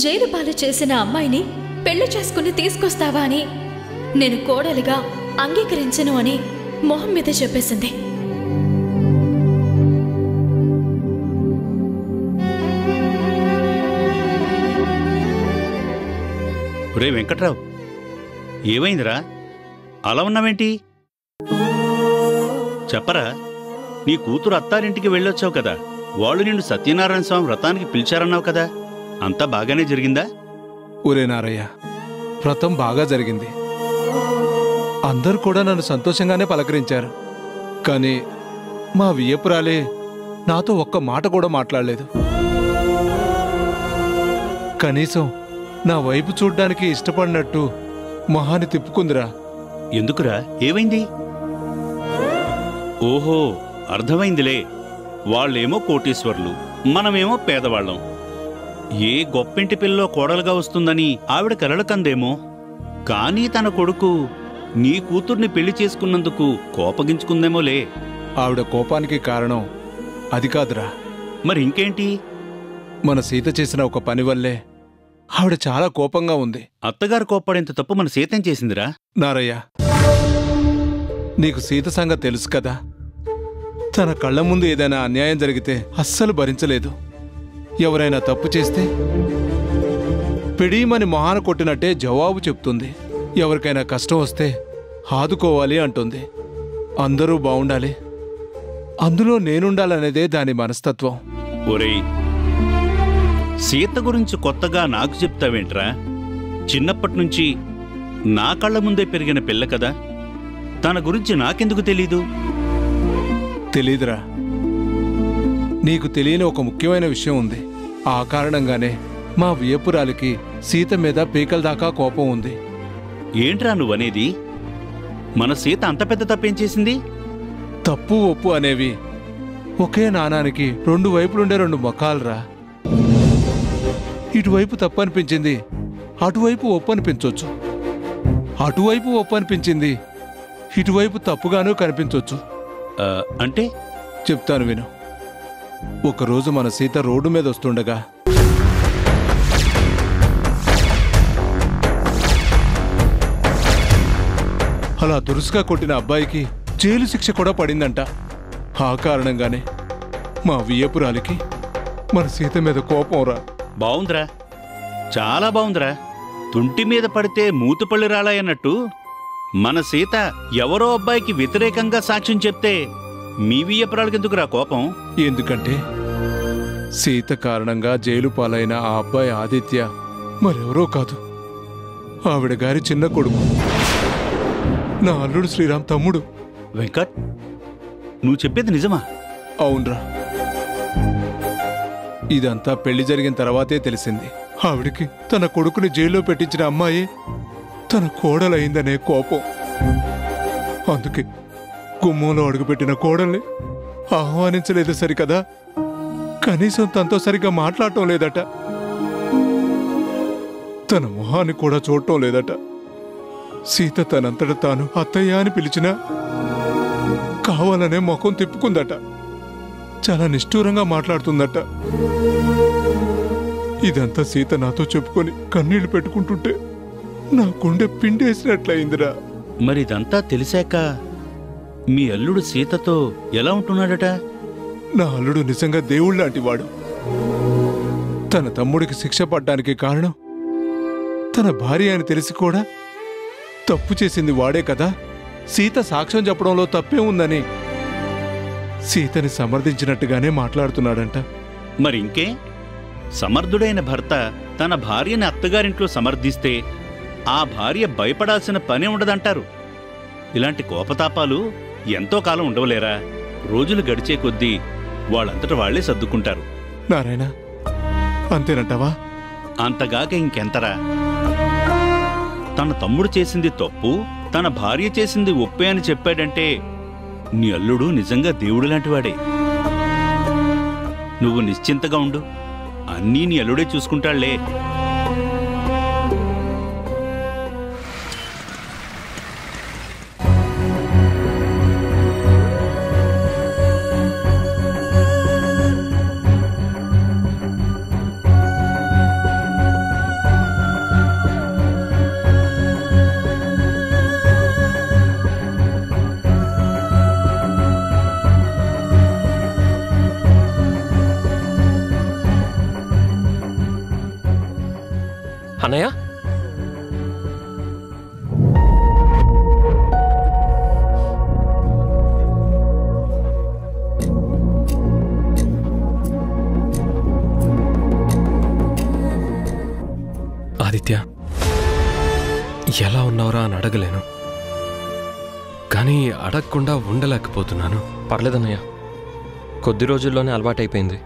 Jail పాలు చేసిన అమ్మాయిని పెళ్లి చేసుకుని తీసుకొస్తావా అని నేను కోడలిగా అంగీకరించను అని మొహం మీద చెప్పేసింది. రే వెంకట్రావు, ఏమైందిరా? అలా ఉన్నావేంటి? చెప్పరా, నీ కూతురు అత్తారింటికి వెళ్ళొచ్చావు కదా, వాళ్ళు నిన్ను సత్యనారాయణ స్వామి వ్రతానికి పిలిచారన్నావు కదా, అంతా బాగానే జరిగిందా? ఒరే నారయ్య, వ్రతం బాగా జరిగింది. అందరూ కూడా నన్ను సంతోషంగానే పలకరించారు. కానీ మా వియ్యపురాలే నాతో ఒక్క మాట కూడా మాట్లాడలేదు. కనీసం నా వైపు చూడ్డానికి ఇష్టపడినట్టు మొహాన్ని తిప్పుకుందిరా. ఎందుకురా, ఏమైంది? ఓహో, అర్థమైందిలే. వాళ్ళేమో కోటీశ్వర్లు, మనమేమో పేదవాళ్ళం. ఏ గొప్పింటి పిల్లో కోడలుగా వస్తుందని ఆవిడ కలలకందేమో. కానీ తన కొడుకు నీ కూతుర్ని పెళ్లి చేసుకున్నందుకు కోపగించుకుందేమోలే. ఆవిడ కోపానికి కారణం అది కాదురా. మరి ఇంకేంటి? మన సీత చేసిన ఒక పని వల్లే ఆవిడ చాలా కోపంగా ఉంది. అత్తగారు కోప్పడేంత తప్పు మన సీతం చేసిందిరా. నారయ్య, నీకు సీత సంగతి తెలుసు కదా. తన కళ్ల ముందు ఏదైనా అన్యాయం జరిగితే అస్సలు భరించలేదు. ఎవరైనా తప్పు చేస్తే పిడీమని మొహాన కొట్టినట్టే జవాబు చెప్తుంది. ఎవరికైనా కష్టం వస్తే ఆదుకోవాలి అంటుంది. అందరూ బావుండాలి, అందులో నేనుండాలనేదే దాని మనస్తత్వం. ఒరేయ్, సీత గురించి కొత్తగా నాకు చెప్తావేంట్రా? చిన్నప్పటినుంచి నా కళ్ల ముందే పెరిగిన పిల్ల కదా, తన గురించి నాకెందుకు తెలీదు? తెలీదురా. నీకు తెలియని ఒక ముఖ్యమైన విషయం ఉంది. ఆ కారణంగానే మా వియ్యపురాలికి సీత మీద పీకల దాకా కోపం ఉంది. ఏంట్రా నువ్వనేది? మన సీత అంత పెద్ద తప్పేం చేసింది? తప్పు ఒప్పు అనేవి ఒకే నాణానికి రెండు వైపులుండే రెండు ముఖాలురా. ఇటువైపు తప్పు అనిపించింది, అటువైపు ఒప్పు అనిపించవచ్చు. అటువైపు ఒప్పు అనిపించింది, ఇటువైపు తప్పుగానూ కనిపించవచ్చు. అంటే? చెప్తాను విను. ఒకరోజు మన సీత రోడ్డు మీద వస్తుండగా అలా దురుసుగా కొట్టిన అబ్బాయికి జైలు శిక్ష కూడా పడిందంట. ఆ కారణంగానే మా వియ్యపురాలికి మన సీత మీద కోపం రా. బావుందిరా, చాలా బావుందిరా. తుంటి మీద పడితే మూతుపళ్ళు రాలాయన్నట్టు మన సీత ఎవరో అబ్బాయికి వ్యతిరేకంగా సాక్ష్యం చెప్తే మీ వియ్యపురాలకెందుకురా కోపం? ఎందుకంటే సీత కారణంగా జైలు పాలైన ఆ అబ్బాయి ఆదిత్య మరెవరో కాదు, ఆవిడ గారి చిన్న కొడుకు, నా అల్లుడు శ్రీరామ్ తమ్ముడు. వెంకట్, నువ్వు చెప్పేది నిజమా? అవునరా. ఇదంతా పెళ్లి జరిగిన తర్వాతే తెలిసింది. ఆవిడికి తన కొడుకుని జైల్లో పెట్టించిన అమ్మాయి తన కోడలైందనే కోపం. అందుకే గుమ్మంలో అడుగుపెట్టిన కోడల్ని ఆహ్వానించలేదు సరికదా, కనీసం తనతో సరిగ్గా మాట్లాడటం లేదట, తన మొహాన్ని కూడా చూడటం లేదట. సీత తనంతట తాను అత్తయ్య అని పిలిచినా కావాలనే ముఖం తిప్పుకుందట. చాలా నిష్ఠూరంగా మాట్లాడుతుందట. ఇదంతా సీత నాతో చెప్పుకొని కన్నీళ్లు పెట్టుకుంటుంటే నా గుండె పిండేసినట్లయిందిరా. మరి ఇదంతా తెలిసాక మీ అల్లుడు సీతతో ఎలా ఉంటున్నాడట? నా అల్లుడు నిజంగా దేవుళ్లాంటి వాడు. తన తమ్ముడికి శిక్ష పడ్డానికి కారణం తన భార్య అని తెలిసి కూడా తప్పు చేసింది వాడే కదా. సీత సాక్ష్యం చెప్పడంలో తప్పే ఉందని సీతని సమర్థించినట్టుగానే మాట్లాడుతున్నాడంట. మరింకే, సమర్థుడైన భర్త తన భార్యని అత్తగారింట్లో సమర్థిస్తే ఆ భార్య భయపడాల్సిన పనే ఉండదంటారు. ఇలాంటి కోపతాపాలు ఎంతో కాలం ఉండవలేరా? రోజులు గడిచే కొద్దీ వాళ్ళంతట వాళ్లే సర్దుకుంటారు. నారాయణ, అంతేనంటావా? అంతగాక ఇంకెంతరా? తన తమ్ముడు చేసింది తప్పు, తన భార్య చేసింది ఒప్పే అని చెప్పాడంటే నీ అల్లుడు నిజంగా దేవుడు లాంటివాడే. నువ్వు నిశ్చింతగా ఉండు, అన్నీ నీ అల్లుడే చూసుకుంటాళ్లే. అన్నయ్య ఆదిత్య, ఎలా ఉన్నావురా అని అడగలేను, కానీ అడగకుండా ఉండలేకపోతున్నాను. పర్లేదన్నయ్య, కొద్ది రోజుల్లోనే అలవాటైపోయింది.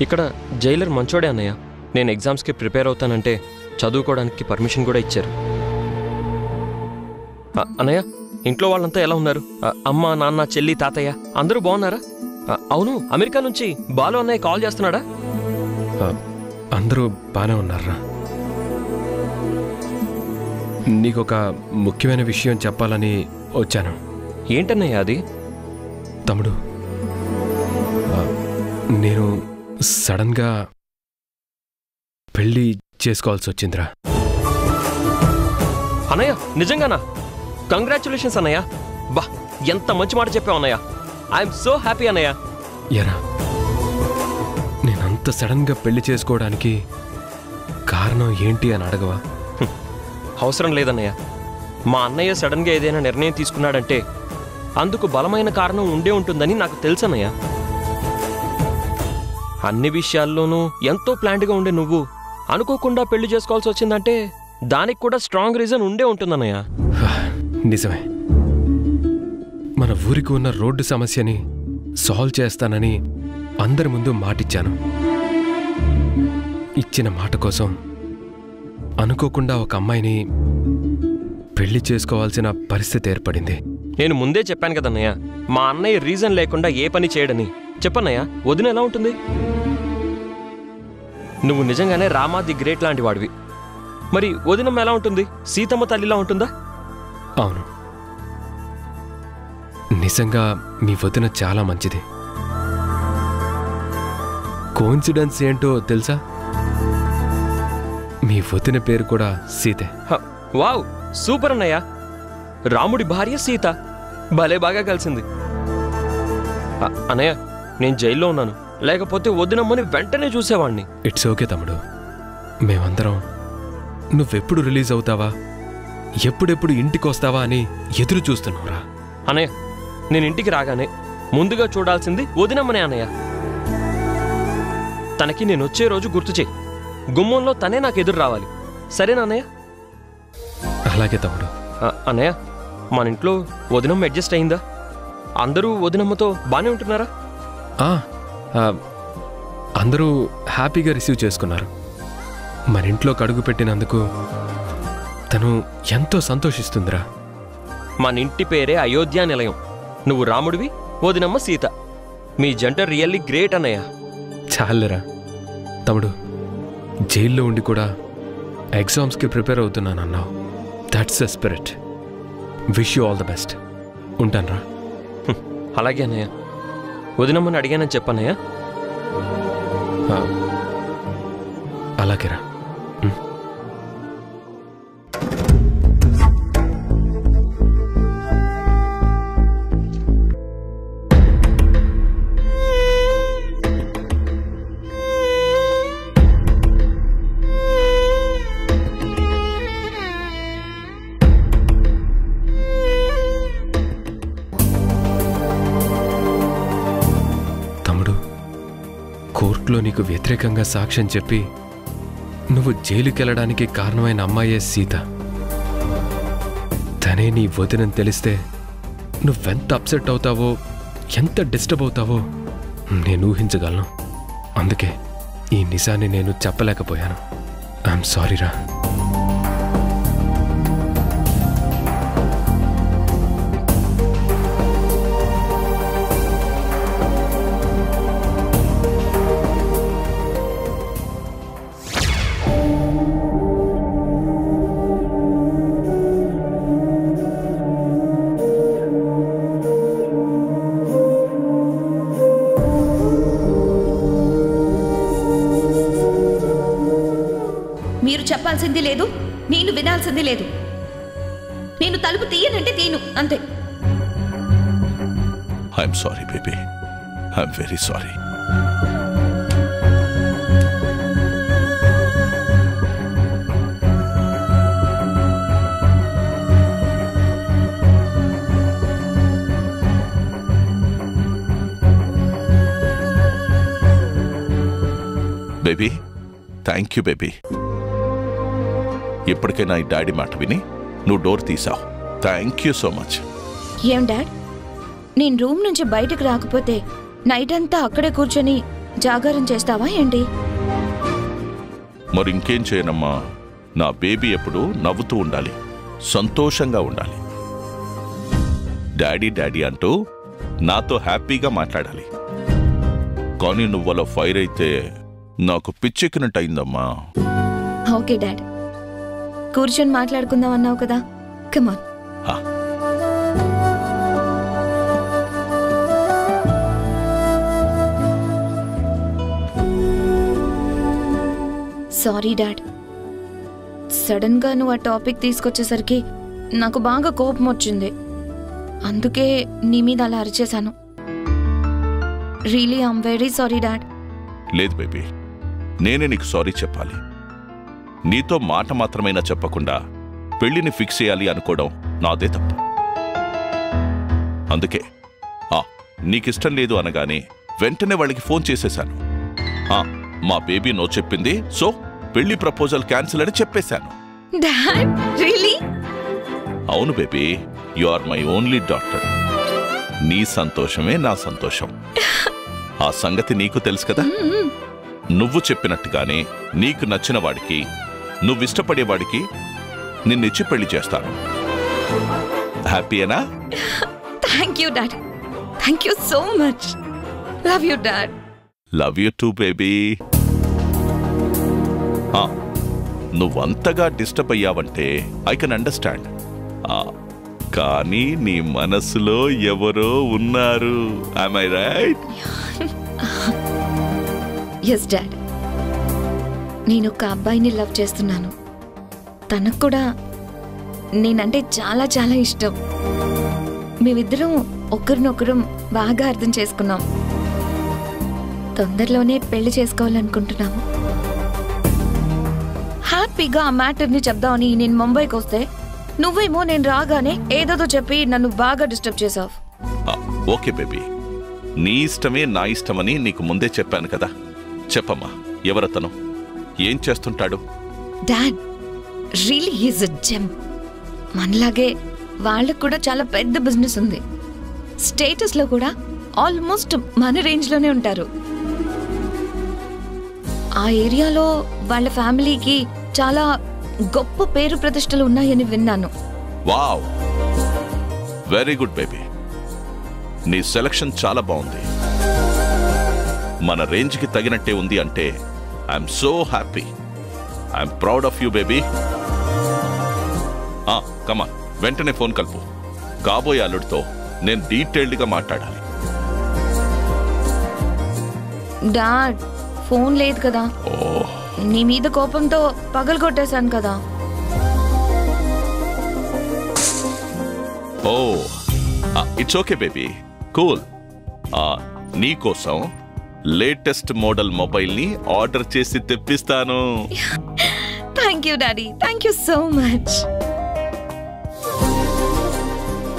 ఇక్కడ జైలర్ మంచోడే అన్నయ్య. నేను ఎగ్జామ్స్కి ప్రిపేర్ అవుతానంటే చదువుకోవడానికి పర్మిషన్ కూడా ఇచ్చారు. అన్నయ్య, ఇంట్లో వాళ్ళంతా ఎలా ఉన్నారు? అమ్మ, నాన్న, చెల్లి, తాతయ్య అందరూ బాగున్నారా? అవును, అమెరికా నుంచి బాలు అన్నయ్య కాల్ చేస్తున్నాడా? అందరూ బాగానే ఉన్నారా? నీకొక ముఖ్యమైన విషయం చెప్పాలని వచ్చాను. ఏంటన్నయ్య అది? తమ్ముడు, నేను సడన్గా పెళ్ళి చేసుకోవాల్సి వచ్చిందిరా. అన్నయ్య, నిజంగానా? కంగ్రాచులేషన్స్ అన్నయ్య. బా, ఎంత మంచి మాట చెప్పావు అన్నయ్య. ఐఎమ్ సో హ్యాపీ అన్నయ్య. ఎరా, నేనంత సడన్గా పెళ్లి చేసుకోవడానికి కారణం ఏంటి అని అడగవా? అవసరం లేదన్నయ్య. మా అన్నయ్య సడన్గా ఏదైనా నిర్ణయం తీసుకున్నాడంటే అందుకు బలమైన కారణం ఉండే ఉంటుందని నాకు తెలుసన్నయ్య. అన్ని విషయాల్లోనూ ఎంతో ప్లాన్డ్గా ఉండే నువ్వు అనుకోకుండా పెళ్లి చేసుకోవాల్సి వచ్చిందంటే దానికి కూడా స్ట్రాంగ్ రీజన్ ఉండే ఉంటుందన్నయ్య. నిజమే. మన ఊరికి ఉన్న రోడ్డు సమస్యని సాల్వ్ చేస్తానని అందరి ముందు మాటిచ్చాను. ఇచ్చిన మాట కోసం అనుకోకుండా ఒక అమ్మాయిని పెళ్లి చేసుకోవాల్సిన పరిస్థితి ఏర్పడింది. నేను ముందే చెప్పాను కదన్నయ్య, మా అన్నయ్య రీజన్ లేకుండా ఏ పని చేయడని. చెప్పన్నయ్య, వదిన ఎలా ఉంటుంది? నువ్వు నిజంగానే రామా ది గ్రేట్ లాంటి వాడివి. మరి వదినమ్మ ఎలా ఉంటుంది? సీతమ్మ తల్లిలా ఉంటుందా? అవును, నిజంగా మీ వదిన చాలా మంచిది. కోఇన్సిడెన్స్ ఏంటో తెలుసా? మీ వదిన పేరు కూడా సీతే. వావ్, సూపర్ అన్నయ్య. రాముడి భార్య సీత భలే బాగా కలిసింది. అన్నయ్య, నేను జైల్లో ఉన్నాను, లేకపోతే వదినమ్మని వెంటనే చూసేవాణ్ణి. ఇట్స్ ఓకే తమ్ముడు. మేమందరం నువ్వెప్పుడు రిలీజ్ అవుతావా, ఎప్పుడెప్పుడు ఇంటికి వస్తావా అని ఎదురు చూస్తున్నావురా. అన్నయ్య, నేను ఇంటికి రాగానే ముందుగా చూడాల్సింది వదినమ్మనే అన్నయ్య. తనకి నేను వచ్చే రోజు గుర్తు చేయి. గుమ్మంలో తనే నాకు ఎదురు రావాలి. సరేనా అన్నయ్య? అలాగే తమ్ముడు. అన్నయ్య, మన ఇంట్లో వదినమ్మ అడ్జస్ట్ అయిందా? అందరూ వదినమ్మతో బాగానే ఉంటున్నారా? అందరూ హ్యాపీగా రిసీవ్ చేసుకున్నారు. మన ఇంట్లోకి అడుగు పెట్టినందుకు తను ఎంతో సంతోషిస్తుందిరా. మన ఇంటి పేరే అయోధ్య నిలయం. నువ్వు రాముడివి, వదినమ్మ సీత. మీ జంట రియల్లీ గ్రేట్ అన్నయ్య. చాలేరా తమ్ముడు, జైల్లో ఉండి కూడా ఎగ్జామ్స్కి ప్రిపేర్ అవుతున్నానన్నావు. That's the spirit. Wish you all the best. ఉంటానరా. అలాగే అన్నయ్య. వదినమ్మని అడిగానని చెప్పన్నయ్య. అలాగేరా. కోర్టులో నీకు వ్యతిరేకంగా సాక్ష్యం చెప్పి నువ్వు జైలుకెళ్ళడానికి కారణమైన అమ్మాయే సీత. తనే నీ వదినని తెలిస్తే నువ్వెంత అప్సెట్ అవుతావో, ఎంత డిస్టర్బ్ అవుతావో నేను ఊహించగలను. అందుకే ఈ నిజాన్ని నేను చెప్పలేకపోయాను. ఐఎమ్ సారీరా. మీరు చెప్పాల్సింది లేదు, నేను వినాల్సింది లేదు. నేను తలుపు తీయనంటే తీను, అంతే. I'm sorry baby, I'm very sorry. Baby thank you baby. ఇప్పటికైనా ఈ డాడీ మాట విని నువ్వు డోర్ తీసావు. Thank you so much. ఏం డాడ్, నేను రూమ్ నుంచి బయటకు రాకపోతే నైట్ అంతా అక్కడే కూర్చొని జాగారం చేస్తావా ఏంటి? మరి ఇంకేం చేయనమ్మా, నా బేబీ ఎప్పుడు నవ్వుతూ ఉండాలి, సంతోషంగా ఉండాలి. డాడీ డాడీ అంటూ నాతో హ్యాపీగా మాట్లాడాలి. కానీ నువ్వలా ఫైర్ అయితే నాకు పిచ్చెక్కినట్టు అయిందమ్మా. ఓకే డాడ్, కూర్చొని మాట్లాడుకుందాం అన్నావు కదా, కమాన్. సారీ డాడ్, సడన్ గా నువ్వు ఆ టాపిక్ తీసుకొచ్చేసరికి నాకు బాగా కోపం వచ్చింది. అందుకే నీ మీద అలా అరిచేశాను. Really I'm very sorry dad. లేదు బేబీ, నేనే నీకు సారీ చెప్పాలి. నీతో మాట మాత్రమైనా చెప్పకుండా పెళ్లిని ఫిక్స్ చేయాలి అనుకోవడం నాదే తప్పు. అందుకే నీకిష్టం లేదు అనగానే వెంటనే వాళ్ళకి ఫోన్ చేసేశాను. మా బేబీ నో చెప్పింది, సో పెళ్లి ప్రపోజల్ క్యాన్సిల్ అని చెప్పేశాను. Dad really? అవును baby, you are my only daughter. నీ సంతోషమే నా సంతోషం. ఆ సంగతి నీకు తెలుసు కదా. నువ్వు చెప్పినట్టుగానే నీకు నచ్చిన వాడికి, నువ్విష్టపడేవాడికి నిన్నిచ్చి పెళ్లి చేస్తాను. హ్యాపీయేనా? Thank you dad, thank you so much. Love you dad. Love you too baby. నువ్వంతగా డిస్టర్బ్ అయ్యావంటే ఐ కెన్ అండర్స్టాండ్. కానీ నీ మనసులో ఎవరో ఉన్నారు. am I right? Yes dad, నేను ఒక అబ్బాయిని లవ్ చేస్తున్నాను. తనకు కూడా నేనంటే చాలా చాలా ఇష్టం. మేమిద్దరం ఒకరినొకరం బాగా అర్థం చేసుకున్నాం. తొందరలోనే పెళ్లి చేసుకోవాలనుకుంటున్నాము. హ్యాపీగా ఆ మ్యాటర్ని చెప్దామని నేను ముంబైకి వస్తే నువ్వేమో నేను రాగానే ఏదో చెప్పి నన్ను బాగా డిస్టర్బ్ చేసావు. ఓకే బేబీ, నీ ఇష్టమే నా ఇష్టమని నీకు ముందే చెప్పాను కదా. చెప్పమ్మా, ఎవరతను, ఏం చేస్తుంటాడు? Dad really is a gem. మనలాగే వాళ్ళకు కూడా చాలా పెద్ద బిజినెస్ ఉంది. స్టేటస్ లో కూడా ఆల్మోస్ట్ మన రేంజ్ లోనే ఉంటారు. ఆ ఏరియాలో వాళ్ళ ఫ్యామిలీకి చాలా గొప్ప పేరు ప్రతిష్టలు ఉన్నాయని విన్నాను. Wow, very good baby. నీ సెలక్షన్ చాలా బాగుంది. మన రేంజ్కి తగినట్టే ఉంది అంటే I'm so happy. I'm proud of you baby. Come on, వెంటనే ఫోన్ కలుపు. కాబోయే అల్లుడితో నేను డీటెయిల్డ్గా మాట్లాడాలి. డాడ్ ఫోన్ లేదు కదా. నీ మీద కోపంతో పగలగొట్టేశాను కదా. It's okay baby, cool. నీకోసం లేటెస్ట్ మోడల్ మొబైల్ని ఆర్డర్ చేసి తెప్పిస్తాను. Thank you daddy, thank you so much.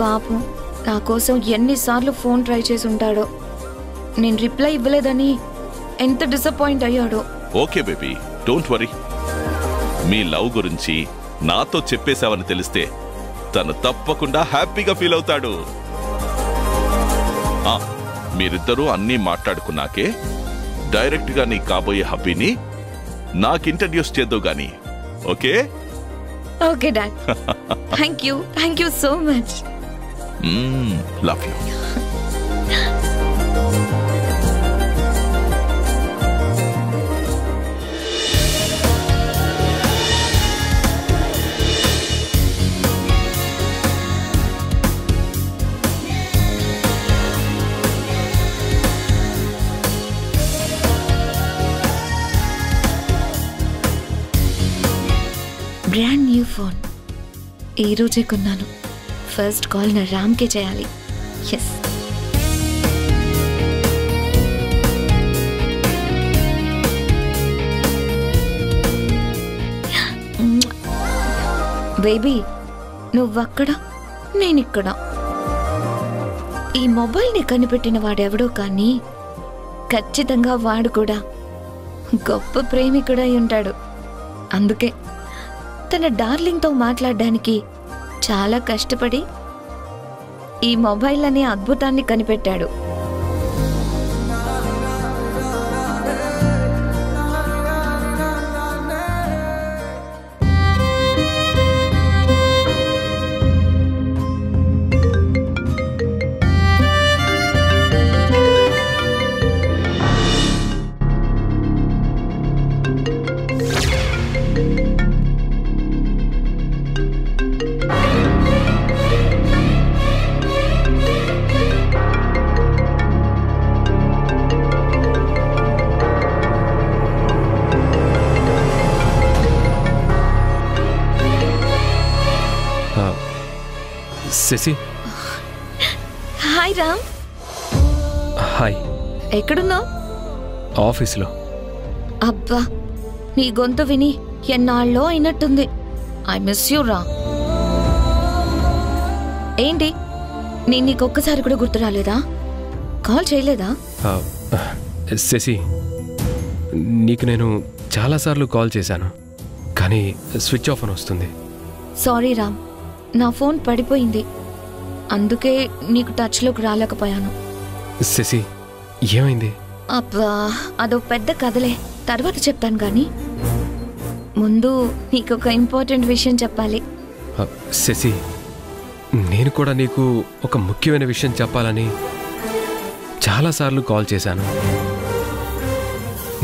పాపం నా కోసం ఎన్నిసార్లు ఫోన్ ట్రై చేసి ఉంటాడో. నేను రిప్లై ఇవ్వలేదని ఎంత డిసప్పాయింట్ అయ్యాడో. Okay baby, don't worry. మీ లవ్ గురించి నాతో చెప్పేశావని తెలిస్తే తను తప్పకుండా హ్యాపీగా ఫీల్ అవుతాడు. మీరిద్దరూ అన్నీ మాట్లాడుకున్నాకే డైరెక్ట్గా నీ కాబోయే హబ్బీని నాకు ఇంట్రడ్యూస్ చేద్దావు గాని. Okay? Okay dad, thank you so much. Love you. Brand new phone ఈ రోజే కొన్నాను. ఫస్ట్ కాల్ నా రామ్కే చేయాలి. ఎస్. బేబీ నువ్వక్కడ నేనిక్కడ. ఈ మొబైల్ని కనిపెట్టిన వాడెవడో కానీ ఖచ్చితంగా వాడు కూడా గొప్ప ప్రేమికుడై ఉంటాడు. అందుకే తన డార్లింగ్తో మాట్లాడడానికి చాలా కష్టపడి ఈ మొబైల్ అనే అద్భుతాన్ని కనిపెట్టాడు. శశి. హాయ్ రామ్. హాయ్. ఎక్కడున్నావు? ఆఫీస్లో. అబ్బా, నీ గొంతు విని ఎన్నాళ్ళో అయినట్టుంది. ఐ మిస్ యూ రా. ఏంటి, నేను నీకొక్కసారి కూడా గుర్తు రాలేదా? కాల్ చేయలేదా? శశి, నీకు నేను చాలాసార్లు కాల్ చేశాను, కానీ స్విచ్ ఆఫ్ అని వస్తుంది. సారీ రామ్, నా ఫోన్ పడిపోయింది, అందుకే నీకు టచ్లోకి రాలేకపోయాను. శశి, ఏమైంది? అబ్బా, అదో పెద్ద కథలే, తర్వాత చెప్తాను కానీ ముందు నీకొక ఇంపార్టెంట్ విషయం చెప్పాలి. శశి, నేను కూడా నీకు ఒక ముఖ్యమైన విషయం చెప్పాలని చాలాసార్లు కాల్ చేశాను.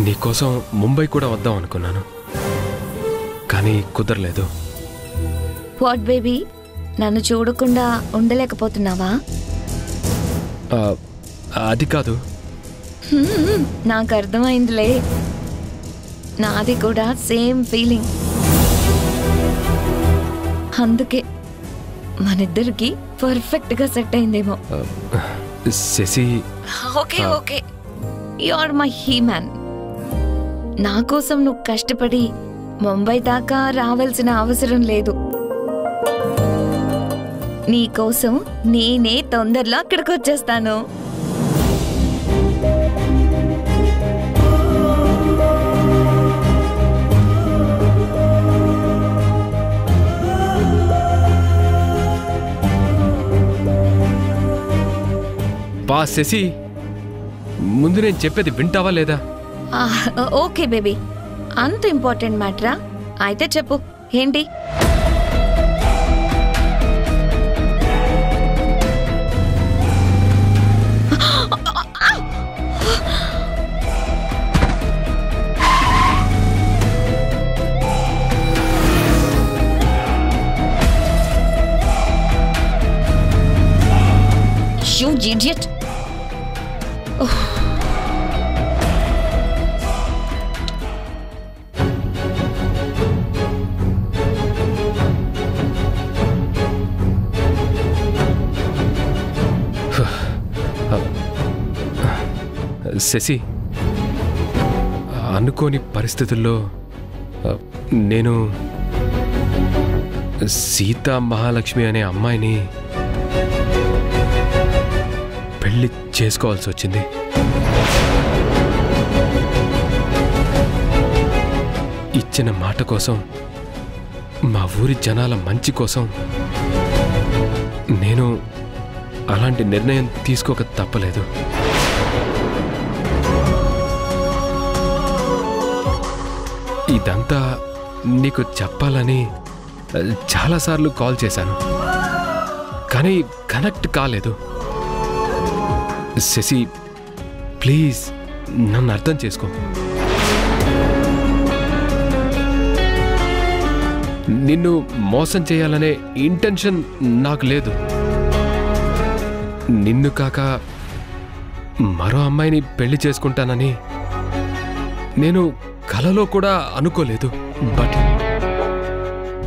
నీకోసం ముంబై కూడా వద్దాం అనుకున్నాను, కానీ కుదరలేదు. వాట్ బేబీ, నన్ను చూడకుండా ఉండలేకపోతున్నావా? అది కాదు. నాకు అర్థమైందిలే, నాది కూడా సేమ్ ఫీలింగ్. అందుకే మనిద్దరికి పర్ఫెక్ట్గా సెట్ అయిందేమో. Shashi. Okay okay, you are my he man. నా కోసం నువ్వు కష్టపడి ముంబై దాకా రావాల్సిన అవసరం లేదు. నీకోసం నేనే తొందరలో అక్కడికి వచ్చేస్తాను. బా శశి, ముందు నేను చెప్పేది వింటావా లేదా? ఓకే బేబీ, అంత ఇంపార్టెంట్ మ్యాటరా? అయితే చెప్పు, ఏంటి? You idiot! శశి, అనుకోని పరిస్థితుల్లో నేను సీతా మహాలక్ష్మి అనే అమ్మాయిని పెళ్లి చేసుకోవాల్సి వచ్చింది. ఇచ్చిన మాట కోసం, మా ఊరి జనాల మంచి కోసం నేను అలాంటి నిర్ణయం తీసుకోక తప్పలేదు. ఇదంతా నీకు చెప్పాలని చాలాసార్లు కాల్ చేశాను, కానీ కనెక్ట్ కాలేదు. శశి, ప్లీజ్ నన్ను అర్థం చేసుకో. నిన్ను మోసం చేయాలనే ఇంటెన్షన్ నాకు లేదు. నిన్ను కాక మరో అమ్మాయిని పెళ్లి చేసుకుంటానని నేను కలలో కూడా అనుకోలేదు.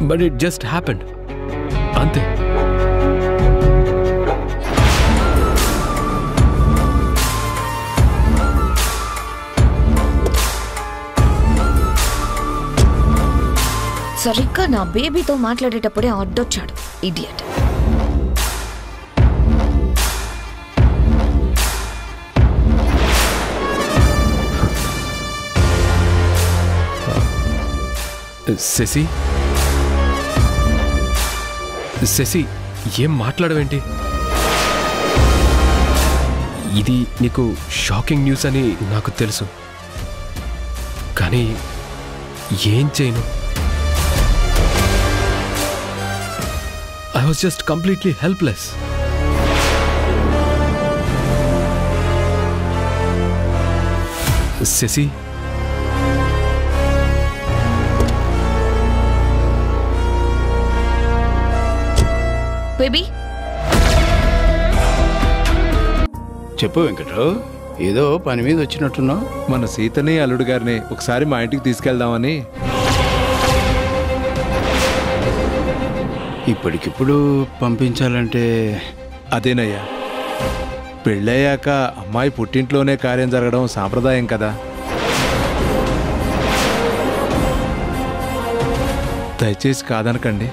బట్ ఇట్ జస్ట్ హ్యాపెండ్, అంతే. సరిగ్గా నా బేబీతో మాట్లాడేటప్పుడే అడ్డొచ్చాడు, ఇడియట్. శశి శశి ఏం మాట్లాడవేంటి? ఇది నీకు షాకింగ్ న్యూస్ అని నాకు తెలుసు, కానీ ఏం చేయను? I was just completely helpless. Shashi, baby చెప్పు వెంకట్రావు, ఏదో పని మీద వచ్చినట్టున్నావు. మన సీతని అల్లుడు గారిని ఒకసారి మా ఇంటికి తీసుకెళ్దామని. ఇప్పటికిప్పుడు పంపించాలంటే అదేనయ్యా, పెళ్ళయ్యాక అమ్మాయి పుట్టింట్లోనే కార్యం జరగడం సాంప్రదాయం కదా. దయచేసి కాదనకండి.